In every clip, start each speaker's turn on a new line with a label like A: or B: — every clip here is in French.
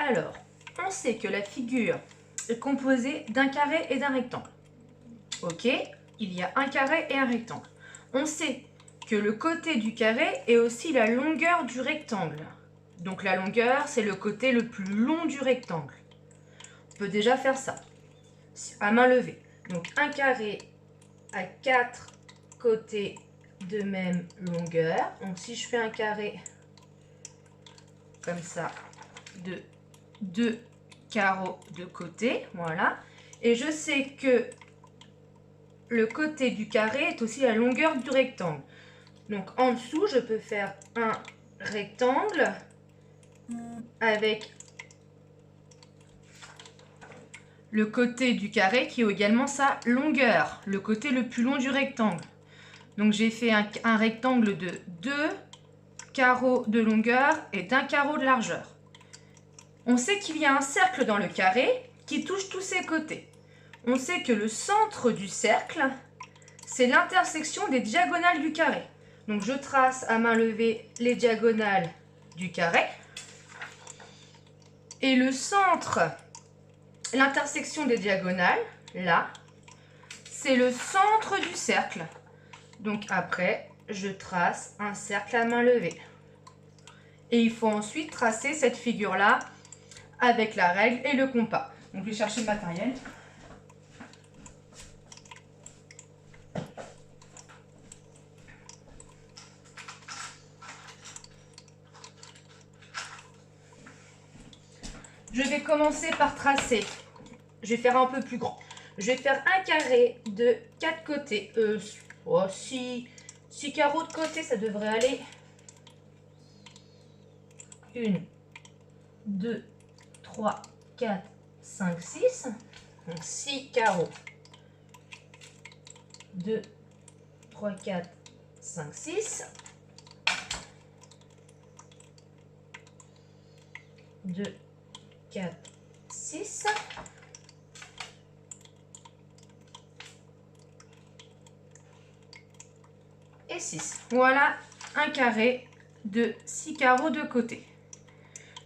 A: Alors, on sait que la figure est composée d'un carré et d'un rectangle. Ok, il y a un carré et un rectangle. On sait que le côté du carré est aussi la longueur du rectangle. Donc la longueur, c'est le côté le plus long du rectangle. On peut déjà faire ça, à main levée. Donc un carré a 4 côtés de même longueur. Donc si je fais un carré comme ça, de 2 carreaux de côté, voilà. Et je sais que le côté du carré est aussi la longueur du rectangle. Donc en dessous, je peux faire un rectangle avec le côté du carré qui est également sa longueur, le côté le plus long du rectangle. Donc j'ai fait un rectangle de 2 carreaux de longueur et d'1 carreau de largeur. On sait qu'il y a un cercle dans le carré qui touche tous ses côtés. On sait que le centre du cercle, c'est l'intersection des diagonales du carré. Donc je trace à main levée les diagonales du carré. Et le centre, l'intersection des diagonales, là, c'est le centre du cercle. Donc après, je trace un cercle à main levée. Et il faut ensuite tracer cette figure-là avec la règle et le compas. Donc je vais chercher le matériel. Je vais commencer par tracer. Je vais faire un peu plus grand. Je vais faire un carré de 4 côtés. 6 carreaux de côté, ça devrait aller. 1, 2, 3, 4, 5, 6. Donc 6 carreaux. 2, 3, 4, 5, 6. 2, 4, 6. Et 6. Voilà un carré de 6 carreaux de côté.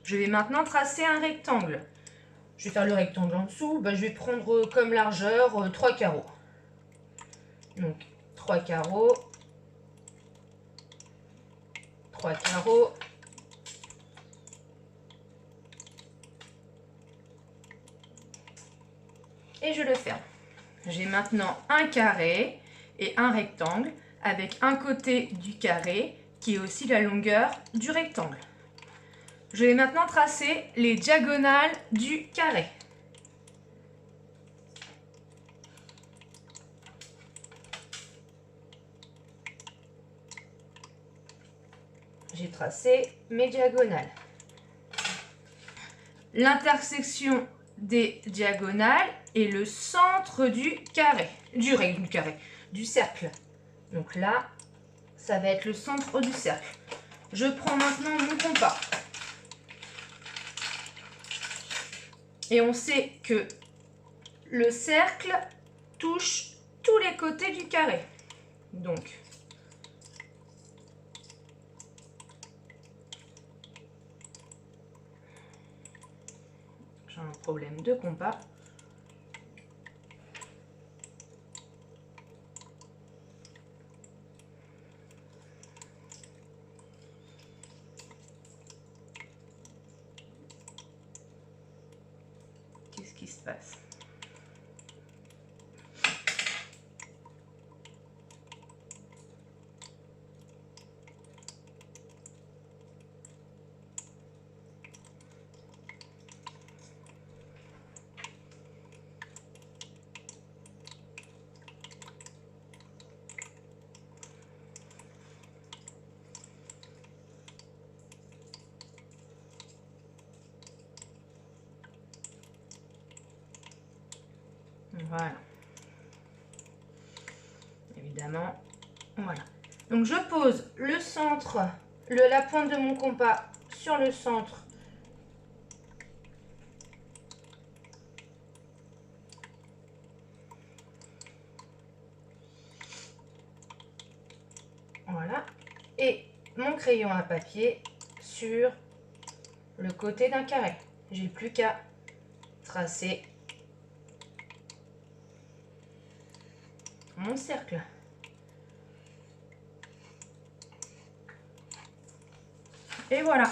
A: Je vais maintenant tracer un rectangle. Je vais faire le rectangle en dessous. Je vais prendre comme largeur 3 carreaux. Donc 3 carreaux. 3 carreaux. Et je le ferme. J'ai maintenant un carré et un rectangle avec un côté du carré qui est aussi la longueur du rectangle. Je vais maintenant tracer les diagonales du carré. J'ai tracé mes diagonales. L'intersection des diagonales est le centre du carré, du cercle. Donc là, ça va être le centre du cercle. Je prends maintenant mon compas. Et on sait que le cercle touche tous les côtés du carré. Donc, j'ai un problème de compas. Qu'est-ce qui se passe? Voilà. Évidemment, voilà. Donc je pose le centre, la pointe de mon compas sur le centre . Voilà. Et mon crayon à papier sur le côté d'un carré. J'ai plus qu'à tracer mon cercle. Et voilà.